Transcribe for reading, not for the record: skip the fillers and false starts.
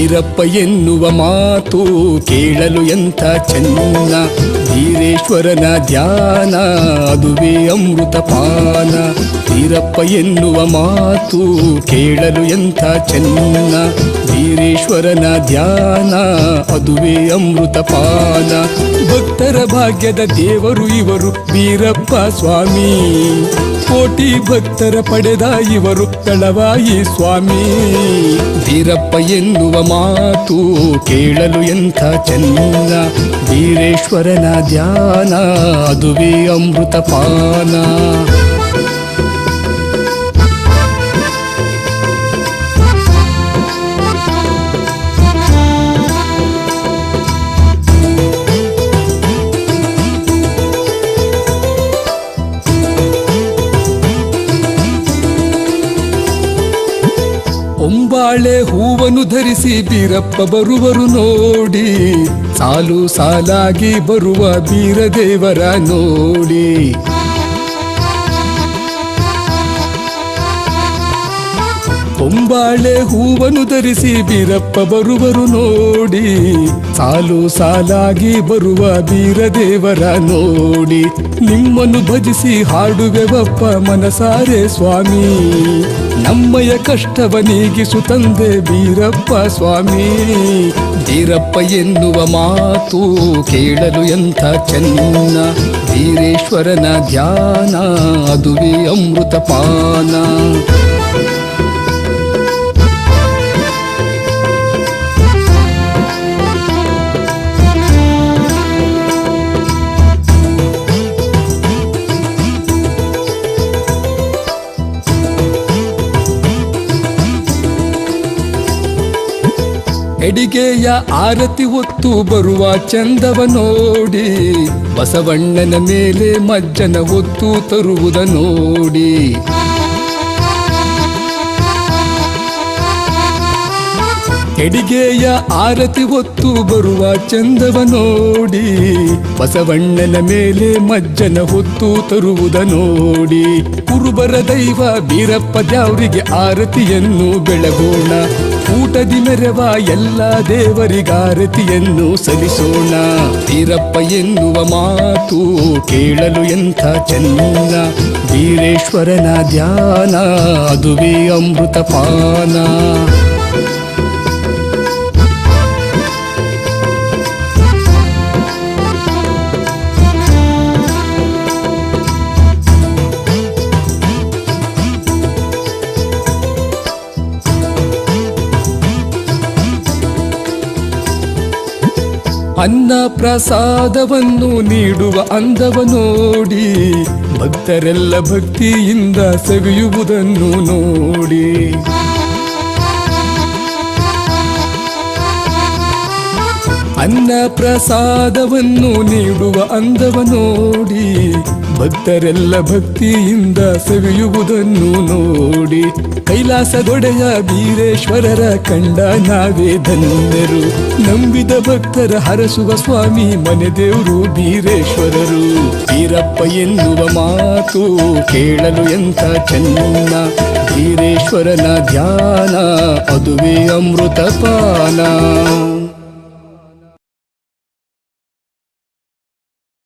ಬೀರಪ್ಪ ಎನ್ನುವ ಮಾತು ಕೇಳಲು ಎಂಥ ಚೆನ್ನ, ಬೀರೇಶ್ವರನ ಧ್ಯಾನ ಅದುವೇ ಅಮೃತ ಪಾನ. ಬೀರಪ್ಪ ಎನ್ನುವ ಮಾತು ಕೇಳಲು ಎಂಥ ಚೆನ್ನ, ಬೀರೇಶ್ವರನ ಧ್ಯಾನ ಅದುವೇ ಅಮೃತ ಪಾನ. ಭಕ್ತರ ಭಾಗ್ಯದ ದೇವರು ಇವರು ಬೀರಪ್ಪ ಸ್ವಾಮಿ, ಕೋಟಿ ಭಕ್ತರ ಪಡೆದ ಇವರು ಕಳವಾಯಿ ಸ್ವಾಮಿ. ಬೀರಪ್ಪ ಎನ್ನುವ ಮಾತು ಕೇಳಲು ಎಂಥ ಚೆನ್ನ, ಬೀರೇಶ್ವರನ ಧ್ಯಾನ ಅದುವೇ ಅಮೃತ ಪಾನ. ಹೊಂಬಾಳೆ ಹೂವನ್ನು ಧರಿಸಿ ಬೀರಪ್ಪ ಬರುವರು ನೋಡಿ, ಸಾಲು ಸಾಲಾಗಿ ಬರುವ ಬೀರದೇವರ ನೋಡಿ. ಹೊಂಬಾಳೆ ಹೂವನ್ನು ಧರಿಸಿ ಬೀರಪ್ಪ ಬರುವರು ನೋಡಿ, ಸಾಲು ಸಾಲಾಗಿ ಬರುವ ಬೀರದೇವರ ನೋಡಿ. ನಿಮ್ಮನ್ನು ಭಜಿಸಿ ಹಾಡುವೆವಪ್ಪ ಮನಸಾರೆ ಸ್ವಾಮಿ, ನಮ್ಮಯ ಕಷ್ಟವ ನೀಗಿಸು ತಂದೆ ಬೀರಪ್ಪ ಸ್ವಾಮಿ. ಬೀರಪ್ಪ ಎನ್ನುವ ಮಾತು ಕೇಳಲು ಎಂಥ ಚೆನ್ನ, ಬೀರೇಶ್ವರನ ಧ್ಯಾನ ಅದುವೇ ಅಮೃತ ಪಾನ. ಎಡಿಗೆಯ ಆರತಿ ಹೊತ್ತು ಬರುವ ಚಂದವ ನೋಡಿ, ಬಸವಣ್ಣನ ಮೇಲೆ ಮಜ್ಜನ ಹೊತ್ತು ತರುವುದ ನೋಡಿ. ಎಡಿಗೆಯ ಆರತಿ ಹೊತ್ತು ಬರುವ ಚಂದವ ನೋಡಿ, ಬಸವಣ್ಣನ ಮೇಲೆ ಮಜ್ಜನ ಹೊತ್ತು ತರುವುದ ನೋಡಿ. ಕುರುಬರ ದೈವ ಬೀರಪ್ಪ ದ್ಯಾವರಿಗೆ ಆರತಿಯನ್ನು ಬೆಳಗೋಣ, ಊಟದಿ ಮೆರವ ಎಲ್ಲ ದೇವರಿಗಾರತಿಯನ್ನು ಸಲ್ಲಿಸೋಣ. ಬೀರಪ್ಪ ಎನ್ನುವ ಮಾತು ಕೇಳಲು ಎಂಥ ಚೆನ್ನ, ಬೀರೇಶ್ವರನ ಧ್ಯಾನ ಅದುವೇ ಅಮೃತ ಪಾನ. ಅನ್ನ ಪ್ರಸಾದವನ್ನು ನೀಡುವ ಅಂದವ ನೋಡಿ, ಭಕ್ತರೆಲ್ಲ ಭಕ್ತಿಯಿಂದ ಸವಿಯುವುದನ್ನು ನೋಡಿ. ಅನ್ನ ಪ್ರಸಾದವನ್ನು ನೀಡುವ ಅಂದವ ನೋಡಿ, ಭಕ್ತರೆಲ್ಲ ಭಕ್ತಿಯಿಂದ ಸವಿಯುವುದನ್ನು ನೋಡಿ. ಕೈಲಾಸದೊಡೆಯ ಬೀರೇಶ್ವರರ ಕಂಡ ನಾವೇ ಧನ್ಯರು, ನಂಬಿದ ಭಕ್ತರ ಹರಸುವ ಸ್ವಾಮಿ ಮನೆ ದೇವರು ಬೀರೇಶ್ವರರು. ಬೀರಪ್ಪ ಎನ್ನುವ ಮಾತು ಕೇಳಲು ಎಂಥ ಚೆನ್ನ, ಬೀರೇಶ್ವರನ ಧ್ಯಾನ ಅದುವೇ ಅಮೃತ ಪಾನ.